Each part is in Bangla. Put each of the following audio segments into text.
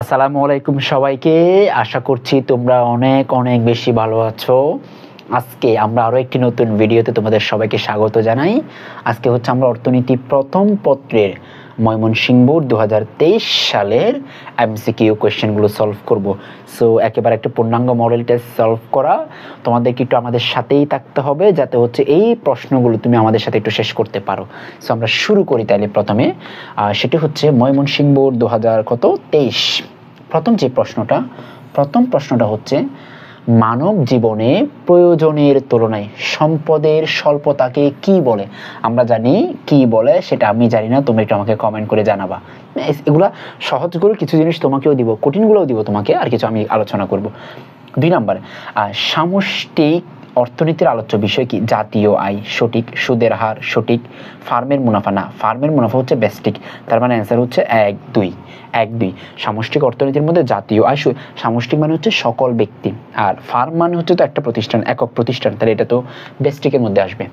আসসালামু আলাইকুম সবাইকে। আশা করছি তোমরা অনেক অনেক বেশি ভালো আছো। আজকে আমরা আরো একটি নতুন ভিডিওতে তোমাদের সবাইকে স্বাগত জানাই। আজকে হচ্ছে আমরা অর্থনীতি প্রথম পত্রের ময়মনসিংহ বোর্ড 2023 সালের এমসিকিউ কোয়েশ্চেনগুলো সলভ করব। সো একেবারে একটা পূর্ণাঙ্গ মডেল টেস্ট সলভ করা, তোমাদেরকে একটু আমাদের সাথেই থাকতে হবে যাতে হচ্ছে এই প্রশ্নগুলো তুমি আমাদের সাথে একটু শেষ করতে পারো। সো আমরা শুরু করি তাইলে প্রথমে। সেটি হচ্ছে ময়মনসিংহ বোর্ড 2023 প্রথম প্রশ্নটা হচ্ছে মানব জীবনে প্রয়োজনের তুলনায় সম্পদের স্বল্পতাকে কি বলে? আমরা জানি কি বলে, সেটা আমি জানি না, তুমি একটু আমাকে কমেন্ট করে জানাবা। এগুলা সহজগুলো কিছু জিনিস তোমাকেও দিব, কঠিনগুলোও দিব তোমাকে, আর কিছু আমি আলোচনা করব। 2 নম্বর, সামষ্টিক অর্থনীতির আলোচ্য বিষয় কি? জাতীয় আয় সঠিক, সুদের হার সঠিক, ফার্মের মুনাফা না, ফার্মের মুনাফা হচ্ছে বেস্টিক, তার মানে অ্যান্সার হচ্ছে 1-2। সামষ্টিক অর্থনীতির মধ্যে জাতীয় আয়, সামষ্টিক মানে হচ্ছে সকল ব্যক্তি, আর ফার্ম মানে হচ্ছে তো একটা প্রতিষ্ঠান, একক প্রতিষ্ঠান, তাহলে এটা তো বেস্টিকের মধ্যে আসবে।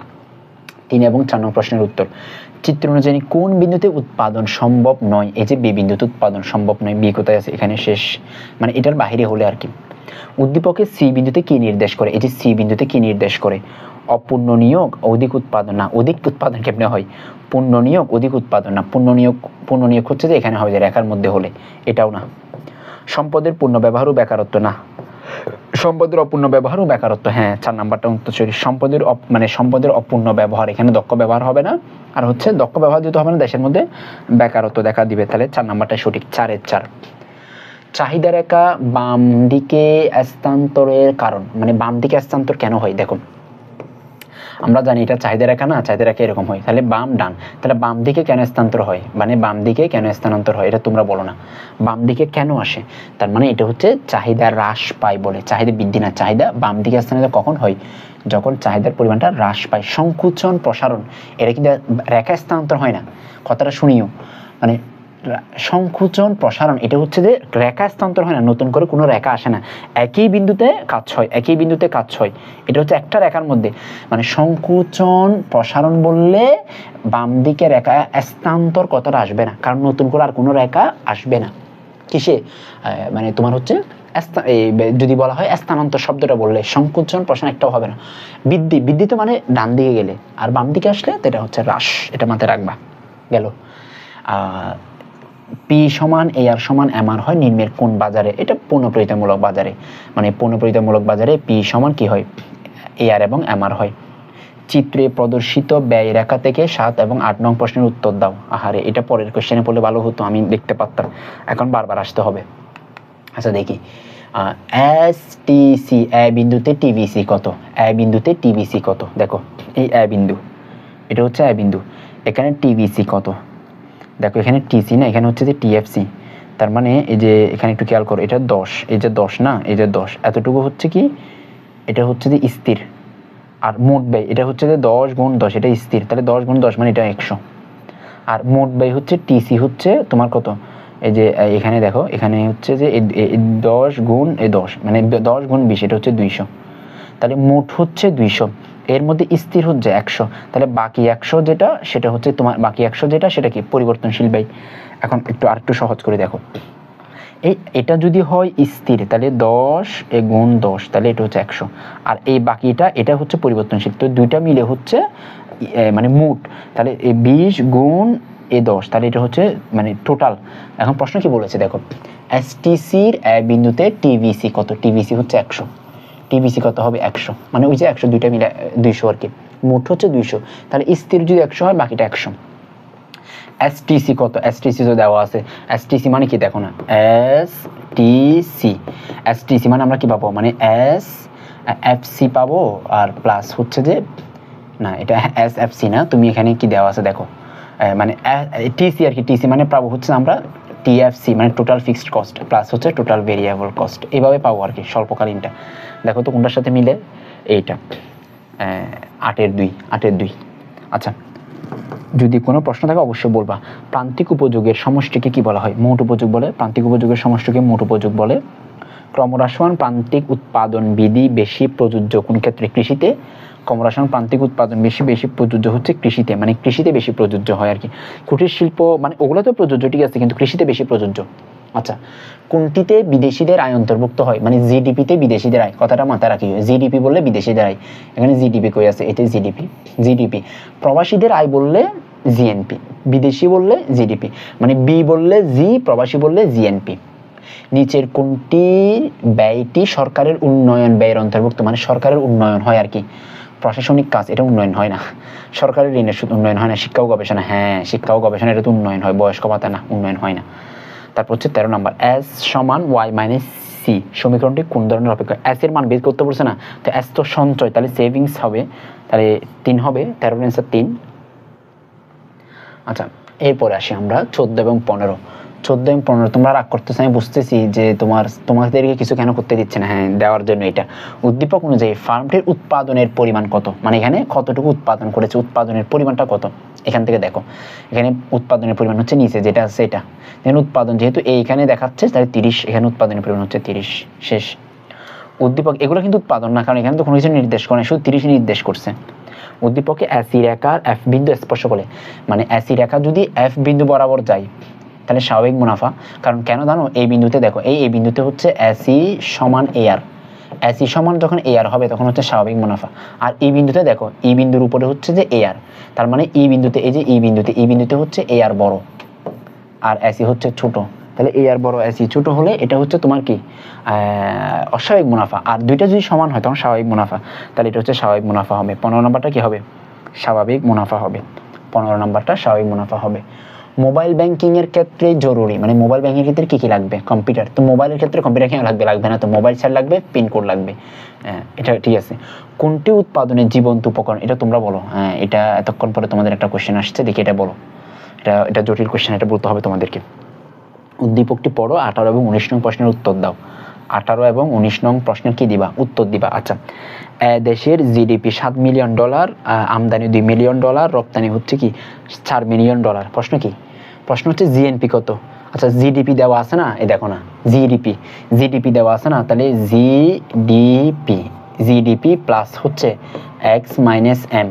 3 এবং 4 নম্বর প্রশ্নের উত্তর, চিত্র অনুযায়ী কোন বিন্দুতে উৎপাদন সম্ভব নয়? এই যে বি বিন্দুতে উৎপাদন সম্ভব নয়, বি কোথায় আছে? এখানে শেষ, মানে এটার বাহিরে হলে আর কি। উদ্দীপকে সি বিন্দুতে কি নির্দেশ করে? এই যে সি বিন্দুতে কি নির্দেশ করে? অপূর্ণ নিয়োগ অধিক উৎপাদন না, অধিক উৎপাদন কেমনে হয়? পূর্ণ নিয়োগ অধিক উৎপাদন না, পূর্ণ নিয়োগ হচ্ছে যে এখানে হবে যে রেখার মধ্যে হলে, এটাও না। সম্পদের পূর্ণ ব্যবহার ও বেকারত্ব না, সম্পদের অপূর্ণ ব্যবহার ও বেকারত্ব, হ্যাঁ 4 নাম্বারটা উত্তর সঠিক। সম্পদের অপূর্ণ ব্যবহার, এখানে দক্ষ ব্যবহার হবে না, আর হচ্ছে দক্ষ ব্যবহার যেহেতু হবে না, দেশের মধ্যে বেকারত্ব দেখা দিবে, তাহলে 4 নাম্বারটাই সঠিক। 4-4। চাহিদা রেখা বাম দিকে স্থানান্তরের কারণ, মানে বাম দিকে স্থানান্তর কেন হয়? দেখো আমরা জানি এটা চাহিদা রেখা না, চাহিদা রেখা এরকম হয়, তাহলে বাম ডান, তাহলে বাম দিকে কেন স্থানান্তর হয়, মানে বাম দিকে কেন স্থানান্তর হয় এটা তোমরা বলো না, বাম দিকে কেন আসে? তার মানে এটা হচ্ছে চাহিদা হ্রাস পায় বলে, চাহিদা বৃদ্ধি না, চাহিদা বাম দিকে স্থানান্তর কখন হয়? যখন চাহিদার পরিমাণটা হ্রাস পায়। সংকুচন প্রসারণ, এটা কিন্তু রেখা স্থানান্তর হয় না, কথাটা শুনিও, মানে সংকুচন প্রসারণ এটা হচ্ছে যে রেখা স্থানান্তর হয় না, নতুন করে কোনো রেখা আসে না, একই বিন্দুতে কাজ হয়, এটা হচ্ছে একটা রেখার মধ্যে, মানে সংকুচন প্রসারণ বললে বাম দিকে রেখা স্থানান্তর কথাটা আসবে না, কারণ নতুন করে আর কোনো রেখা আসবে না। কিসে? মানে তোমার হচ্ছে যদি বলা হয় স্থানান্তর শব্দটা বললে সংকুচন প্রসারণ একটাও হবে না। বৃদ্ধি তো মানে ডান দিকে গেলে, আর বাম দিকে আসলে এটা হচ্ছে হ্রাস, এটা মাথায় রাখবা। গেল। পি সমান এ আর সমান এম আর হয় নিম্নের কোন বাজারে? এটা পুনঃপ্রতিতামূলক বাজারে, মানে পুনঃপ্রতিতামূলক বাজারে পি সমান কি হয়? এ আর এবং এম আর হয়। চিত্রে প্রদর্শিত ব্যয় রেখা থেকে 7 এবং 8 নং প্রশ্নের উত্তর দাও। আহারে, এটা পরের কোশ্চেনে পড়লে ভালো হতো, আমি দেখতে পারতাম, এখন বারবার আসতে হবে। আচ্ছা দেখি, STC এ বিন্দুতে TBC কত? এ বিন্দুতে TBC কত? দেখো এই এ বিন্দু, এটা হচ্ছে এ বিন্দু, এখানে TBC কত? দেখো এখানে টিসি না, এখানে হচ্ছে যে টিএফসি, তার মানে এই যে এখানে একটু খেয়াল করো, এটা 10, এই যে 10 না, এই যে 10, এতটুকু হচ্ছে কি, এটা হচ্ছে যে স্থির, আর মোট ব্যয় এটা হচ্ছে যে 10 গুণ 10, এটা স্থির, তাহলে 10 গুণ 10 মানে এটা 100, আর মোট ব্যয় হচ্ছে টিসি হচ্ছে তোমার কত? এই যে এখানে দেখো, এখানে হচ্ছে যে 10 গুণ 10, মানে 10 গুণ 20, এটা হচ্ছে 200, তাহলে মোট হচ্ছে 200, এর মধ্যে স্থির হচ্ছে 100, তাহলে বাকি 100 যেটা সেটা হচ্ছে তোমার, বাকি 100 যেটা সেটা কি? পরিবর্তনশীল ব্যয়। এখন আরেকটু সহজ করে দেখো, এটা যদি হয় স্থির তাহলে 10 গুণ 10, তাহলে এটা হচ্ছে 100, আর এই বাকিটা এটা হচ্ছে পরিবর্তনশীল, তো দুইটা মিলে হচ্ছে মানে মোট, তাহলে এই 20 গুণ 10, তাহলে এটা হচ্ছে মানে টোটাল। এখন প্রশ্ন কি বলেছে দেখো, STCর বিন্দুতে TBC কত? TBC হচ্ছে 100, TBC কত হবে? 100, মানে ওই যে 100 দুইটা মিলে 200 আর কি, মোট হচ্ছে 200, তাহলে স্থির যদি 100 হয় বাকিটা 100। STC কত? STC তো দেওয়া আছে, STC মানে কি দেখো না, STC মানে আমরা কি পাবো, মানে SFC পাবো, আর প্লাস হচ্ছে যে না, এটা SFC না, তুমি এখানে কি দেওয়া আছে দেখো, মানে TC আর কি, TC মানে পাবো হচ্ছে আমরা TFC, মানে টোটাল ফিক্সড কস্ট প্লাস হচ্ছে টোটাল ভেরিয়েবল কস্ট, এইভাবে পাবো আর কি স্বল্পকালীনটা। দেখো তো কোনটার সাথে মিলে, এইটা 8-2। আচ্ছা, যদি কোনো প্রশ্ন থাকে অবশ্যই বলবা। প্রান্তিক উপযোগের সমষ্টিকে কি বলা হয়? মোট উপযোগ বলে। প্রান্তিক উপযোগের সমষ্টিকে মোট উপযোগ বলে। ক্রমহ্রাসমান প্রান্তিক উৎপাদন বিধি বেশি প্রযোজ্য কোন ক্ষেত্রে? কৃষিতে। ক্রমহ্রাসমান প্রান্তিক উৎপাদন বেশি প্রযোজ্য হচ্ছে কৃষিতে, মানে কৃষিতে বেশি প্রযোজ্য হয় আর কি। কুটির শিল্প মানে ওগুলো তো প্রযোজ্য ঠিক আছে, কিন্তু কৃষিতে বেশি প্রযোজ্য, আচ্ছা, কোনটিতে বিদেশিদের আয় অন্তর্ভুক্ত হয়, মানে জিডিপিতে বিদেশিদের আয়, কথাটা মাথায় রাখি। জিডিপি বললে বিদেশিদের আয়, এখানে জিডিপি কই আছে, এটা জিডিপি। জিডিপি প্রবাসীদের আয় বললে জিএনপি, বিদেশি বললে জিডিপি, মানে বি বললে জি, প্রবাসী বললে জিএনপি। নিচের কোনটি ব্যয়টি সরকারের উন্নয়ন ব্যয়ের অন্তর্ভুক্ত, মানে সরকারের উন্নয়ন হয় আর কি, প্রশাসনিক কাজ, এটা উন্নয়ন হয় না। সরকারের ঋণের সুদ উন্নয়ন হয় না। শিক্ষা ও গবেষণা, হ্যাঁ শিক্ষা ও গবেষণা, এটা তো উন্নয়ন হয়। বয়স্ক ভাতা না, উন্নয়ন হয় না। তারপর হচ্ছে 13 নম্বর, এস সমান ওয়াই মাইনাস সি সমীকরণটি কোন ধরনের অপেক্ষা। এস এর মান বের করতে বলছে না, তো এস তো সঞ্চয়, তাহলে সেভিংস হবে, তাহলে 3 হবে, 13 অ্যান্সার 3। আচ্ছা, এরপরে আসি আমরা 14 এবং 15। 14 এবং 15 তোমরা রাগ করতেছ, আমি বুঝতেছি যে তোমাদেরকে কিছু কেন করতে দিচ্ছে না, হ্যাঁ দেওয়ার জন্য। এটা উদ্দীপক অনুযায়ী ফার্মটির উৎপাদনের পরিমাণ কত, মানে এখানে কতটুকু উৎপাদন করেছে, উৎপাদনের পরিমাণটা কত। এখান থেকে দেখো, এখানে উৎপাদনের পরিমাণ হচ্ছে নিচে যেটা আছে এটা, এখানে উৎপাদন যেহেতু এইখানে দেখাচ্ছে, তাহলে 30, এখানে উৎপাদনের পরিমাণ হচ্ছে 30। শেষ। উদ্দীপক এগুলো কিন্তু উৎপাদন না, কারণ এখানে তো কোনো কিছু নির্দেশ করে না, শুধু 30 নির্দেশ করছে। উদ্দীপকে অ্যাসি রেখার এফ বিন্দু স্পর্শ করে, মানে অ্যাসি রেখা যদি এফ বিন্দু বরাবর যায় তাহলে স্বাভাবিক মুনাফা। কারণ কেন জানো, এই বিন্দুতে দেখো, এই বিন্দুতে হচ্ছে অ্যাসি সমান এআর, অ্যাসি সমান যখন এআর হবে তখন হচ্ছে স্বাভাবিক মুনাফা। আর এই বিন্দুতে দেখো, এই বিন্দুর উপরে হচ্ছে যে এআর, তার মানে এই বিন্দুতে, এই যে এই বিন্দুতে হচ্ছে এআর বড় আর অ্যাসি হচ্ছে ছোট, তাহলে এআর বড় অ্যাসি ছোট হলে এটা হচ্ছে তোমার কি অস্বাভাবিক মুনাফা। আর দুইটা যদি সমান হয় তখন স্বাভাবিক মুনাফা, তাহলে এটা হচ্ছে স্বাভাবিক মুনাফা হবে। 15 নম্বরটা কি হবে, স্বাভাবিক মুনাফা হবে। 15 নম্বরটা স্বাভাবিক মুনাফা হবে। মোবাইল ব্যাংকিং এর ক্ষেত্রে জরুরি, মানে মোবাইল ব্যাংকিং এর ক্ষেত্রে কি কি লাগবে, কম্পিউটার। তো মোবাইলের ক্ষেত্রে কম্পিউটার কেন লাগবে, লাগবে না তো, মোবাইল ছাড় লাগবে, পিন কোড লাগবে, এটা ঠিক আছে। কোনটি উৎপাদনের জীবন্ত উপকরণ, এটা তোমরা বলো। হ্যাঁ, এটা এতক্ষণ পরে তোমাদের একটা কোশ্চেন আসছে, দেখি এটা বলো। এটা জটিল কোশ্চেন, এটা বলতে হবে তোমাদেরকে। উদ্দীপকটি পড়ো, 18 এবং 19 নং প্রশ্নের উত্তর দাও। 18 এবং 19 নং প্রশ্নের কি দিবা, উত্তর দিবা। আচ্ছা, দেশের জিডিপি $7 মিলিয়ন, আমদানি $2 মিলিয়ন, রপ্তানি হচ্ছে কি $4 মিলিয়ন। প্রশ্ন কি, প্রশ্ন হচ্ছে জিএনপি কত। আচ্ছা, জিডিপি দেওয়া আছে না, এই দেখো না, জিডিপি দেওয়া আছে না, তাহলে জিডিপি প্লাস হচ্ছে এক্স মাইনাস এম।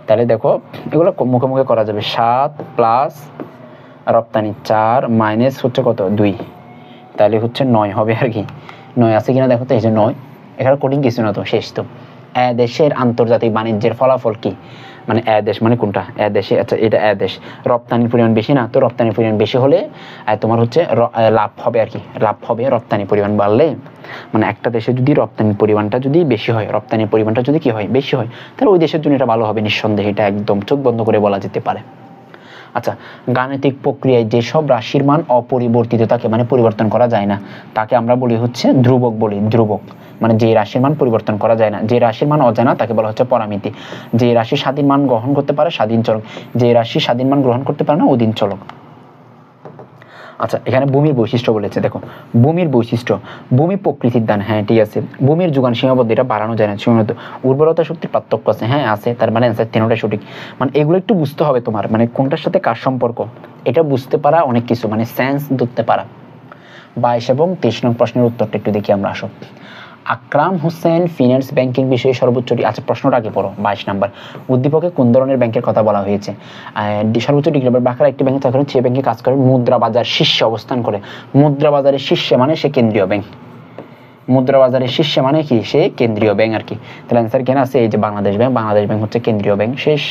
তাহলে দেখো এগুলো মুখে মুখে করা যাবে, 7 প্লাস রপ্তানি 4 মাইনাস হচ্ছে কত 2, তাহলে হচ্ছে 9 হবে আর কি। 9 আছে কিনা দেখো তো, এই যে 9, এখানে কোডিং কিছু না তো, শেষ তো। দেশের আন্তর্জাতিক বাণিজ্যের ফলাফল কি, মানে দেশ মানে কোনটা, দেশে। আচ্ছা, এটা দেশ, রপ্তানির পরিমাণ বেশি না, তো রপ্তানির পরিমাণ বেশি হলে তোমার হচ্ছে লাভ হবে আর কি, লাভ হবে। রপ্তানি পরিমাণ বাড়লে, মানে একটা দেশে যদি রপ্তানির পরিমাণটা যদি বেশি হয়, রপ্তানির পরিমাণটা যদি কি হয়, বেশি হয়, তাহলে ওই দেশের জন্য এটা ভালো হবে নিঃসন্দেহে, এটা একদম চোখ বন্ধ করে বলা যেতে পারে। আচ্ছা, গাণিতিক প্রক্রিয়ায় যেসব রাশির মান অপরিবর্তিত থাকে, মানে পরিবর্তন করা যায় না, তাকে আমরা বলি হচ্ছে ধ্রুবক বলি, ধ্রুবক। মানে যে রাশির মান পরিবর্তন করা যায় না, যে রাশির মান অজানা তাকে বলা হচ্ছে পরামিতি। যে রাশি স্বাধীন মান গ্রহণ করতে পারে স্বাধীন চলক, যে রাশি স্বাধীন মান গ্রহণ করতে পারে না অধীন চলক। আচ্ছা, এখানে ভূমির বৈশিষ্ট্য বলেছে, দেখো ভূমির বৈশিষ্ট্য, ভূমি প্রকৃতির দান, হ্যাঁ ঠিক আছে। ভূমির যোগান সীমাবদ্ধ, এটা বাড়ানো যায় না, সীমাবদ্ধ। উর্বরতা শক্তির পার্থক্য আছে, হ্যাঁ আছে, তার মানে অ্যান্সার 3টাই সঠিক। মানে এগুলো একটু বুঝতে হবে তোমার, মানে কোনটার সাথে কার সম্পর্ক, এটা বুঝতে পারা অনেক কিছু, মানে সেন্স ধরতে পারা। 22 এবং 23 নং প্রশ্নের উত্তরটা একটু দেখি আমরা, আসো। আকরাম হোসেন ফিন্যান্স ব্যাংকিং বিষয়ে সর্বোচ্চ, আচ্ছা প্রশ্নটা আগে পড়ো। 22 নম্বর, উদ্দীপকে কোন ধরনের ব্যাংকের কথা বলা হয়েছে। সর্বোচ্চ ডিগ্রি বাকার একটি ব্যাংকে চাকরি, সে ব্যাংকে কাজ করে মুদ্রা বাজার শীর্ষে অবস্থান করে। মুদ্রা বাজারের শীর্ষে মানে সে কেন্দ্রীয় ব্যাংক, মুদ্রা বাজারের শীর্ষে মানে কি, সে কেন্দ্রীয় ব্যাংক আর কি। তাহলে অ্যান্সার কেন আছে, এই যে বাংলাদেশ ব্যাংক, বাংলাদেশ ব্যাংক হচ্ছে কেন্দ্রীয় ব্যাংক। শেষ।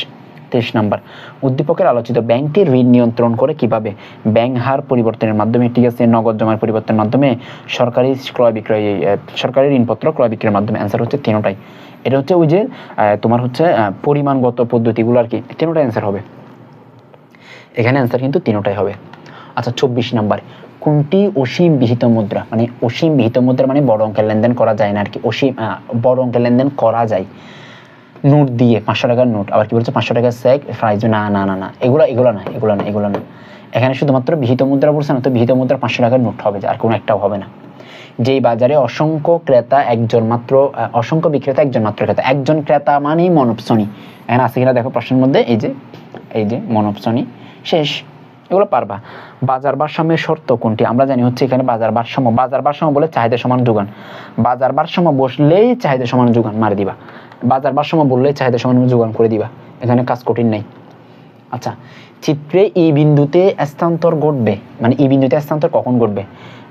23 নম্বর, উদ্দীপকের আলোচিত ব্যাংকটি ঋণ নিয়ন্ত্রণ করে কিভাবে। ব্যাংক হার পরিবর্তনের মাধ্যমে, ঠিক আছে, নগদ জমার পরিবর্তনের মাধ্যমে, সরকারি ক্রয় বিক্রয়, সরকারি ঋণপত্র ক্রয় বিক্রয়ের মাধ্যমে। অ্যান্সার হচ্ছে 3টাই। এটা হচ্ছে ওই যে তোমার হচ্ছে পরিমাণগত পদ্ধতিগুলো আর কি, 3টাই অ্যান্সার হবে এখানে, অ্যান্সার কিন্তু 3টাই হবে। আচ্ছা, 24 নম্বর, কোনটি অসীম বিহিত মুদ্রা, মানে অসীম বিহিত মুদ্রা মানে বড় অঙ্কের লেনদেন করা যায় না আর কি, অসীম বড় অঙ্কের লেনদেন করা যায় নোট দিয়ে, 500 টাকার নোট, আবার কি বলছে 500 টাকার চেক, প্রাইজ, না না না না, এগুলো না। এখানে শুধুমাত্র বিহিত মুদ্রা বলছে না, তো বিহিত মুদ্রা 500 টাকার নোট হবে, আর কোনো একটাও হবে না। যেই বাজারে অসংখ্য ক্রেতা একজন মাত্র, অসংখ্য বিক্রেতা একজন মাত্র ক্রেতা, একজন ক্রেতা মানেই মনোপসনি। এখানে আছে কিনা দেখো প্রশ্নের মধ্যে, এই যে মনোপসনি। শেষ, এগুলো পারবা। বাজার ভারসাম্যের শর্ত কোনটি, আমরা জানি হচ্ছে এখানে বাজার ভারসাম্য বলে চাহিদা সমান যোগান, বাজার ভারসাম্য বসলেই চাহিদা সমান যোগান মারি দিবা, বাজার ভারসাম্য বললেই চাহিদা সমান যোগান করে দিবা, এখানে কাজ কঠিন নাই। আচ্ছা, চিত্রে এই বিন্দুতে স্থানান্তর ঘটবে, মানে এই বিন্দুতে স্থানান্তর কখন ঘটবে?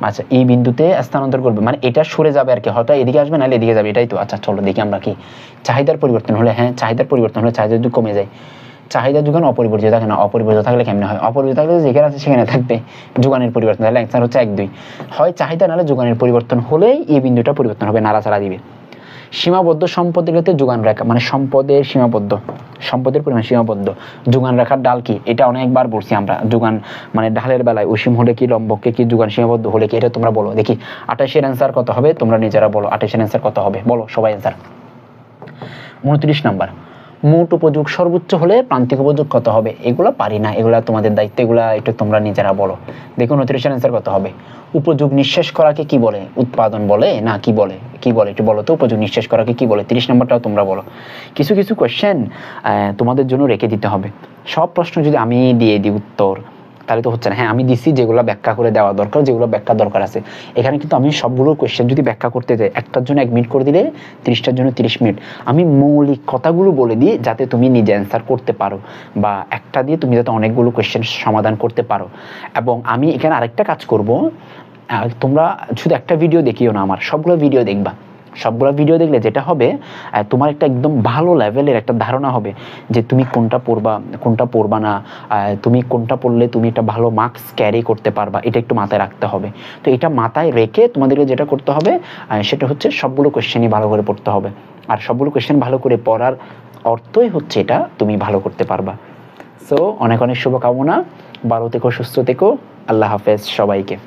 আচ্ছা, এই বিন্দুতে স্থানান্তর ঘটবে মানে এটা সরে যাবে আর কি, হয়তো এদিকে আসবে নাহলে এদিকে যাবে, এটাই তো। আচ্ছা চলো দেখি আমরা কি চাহিদার পরিবর্তন হলে, হ্যাঁ চাহিদার পরিবর্তন হলে চাহিদা যদি কমে যায়, চাহিদা যোগান অপরিবর্তিত থাকে না, অপরিবর্তিত থাকলে কেমনে হয়? অপরিবর্তিত থাকলে যেখানে আছে সেখানে থাকবে, যোগানের পরিবর্তন, তাহলে অ্যান্সার হচ্ছে 1 2। হয় চাহিদা নাহলে যোগানের পরিবর্তন হলেই এই বিন্দুটা পরিবর্তন হবে, নাড়াচাড়া দিবে। সীমাবদ্ধ সম্পদের ক্ষেত্রে যোগান রেখা, মানে সম্পদের সীমাবদ্ধ, সম্পদের পরিমাণ সীমাবদ্ধ। যোগান রেখার ডাল কি, এটা অনেকবার বলছি আমরা। যোগান মানে ঢালের বেলায় অসীম হলে কি, লম্বকে কি, যোগান সীমাবদ্ধ হলে কি, এটা তোমরা বলো দেখি। 28-এর অ্যান্সার কত হবে তোমরা নিজেরা বলো, 28-এর অ্যান্সার কত হবে বলো সবাই অ্যান্সার। 29 নাম্বার, মোট উপযোগ সর্বোচ্চ হলে প্রান্তিক উপযোগ কত হবে? এগুলো পারি না, এগুলা তোমাদের দায়িত্ব, এগুলা একটু তোমরা নিজেরা বলো। দেখুন 29-এর অ্যান্সার কত হবে? উপযোগ নিঃশেষ করাকে কি বলে? উৎপাদন বলে না কি বলে? কি বলে একটু বলো তো, উপযোগ নিঃশেষ করাকে কি বলে? 30 নম্বরটাও তোমরা বলো। কিছু কিছু কোয়েশ্চেন তোমাদের জন্য রেখে দিতে হবে। সব প্রশ্ন যদি আমি দিয়ে দিই উত্তর তাহলে তো হচ্ছে না। হ্যাঁ আমি দিছি যেগুলো ব্যাখ্যা করে দেওয়া দরকার, যেগুলো ব্যাখ্যা দরকার আছে। এখানে কিন্তু আমি সবগুলো কোয়েশ্চেন যদি ব্যাখ্যা করতে যাই, একটার জন্য 1 মিনিট করে দিলে 30টার জন্য 30 মিনিট। আমি মৌলিক কথাগুলো বলে দিই যাতে তুমি নিজে অ্যান্সার করতে পারো, বা একটা দিয়ে তুমি যাতে অনেকগুলো কোয়েশ্চেন সমাধান করতে পারো। এবং আমি এখানে আরেকটা কাজ করব, তোমরা শুধু একটা ভিডিও দেখিও না, আমার সবগুলো ভিডিও দেখবা। সবগুলো ভিডিও দেখলে যেটা হবে, তোমার একটা একদম ভালো লেভেলের একটা ধারণা হবে যে তুমি কোনটা পড়বা কোনটা পড়বা না, তুমি কোনটা পড়লে তুমি একটা ভালো মার্কস ক্যারি করতে পারবা, এটা একটু মাথায় রাখতে হবে। তো এটা মাথায় রেখে তোমাদেরকে যেটা করতে হবে সেটা হচ্ছে সবগুলো কোয়েশ্চেনই ভালো করে পড়তে হবে। আর সবগুলো কোয়েশ্চেন ভালো করে পড়ার অর্থই হচ্ছে এটা তুমি ভালো করতে পারবা। সো অনেক অনেক শুভকামনা, ভালো থেকো, সুস্থ থেকো, আল্লাহ হাফেজ সবাইকে।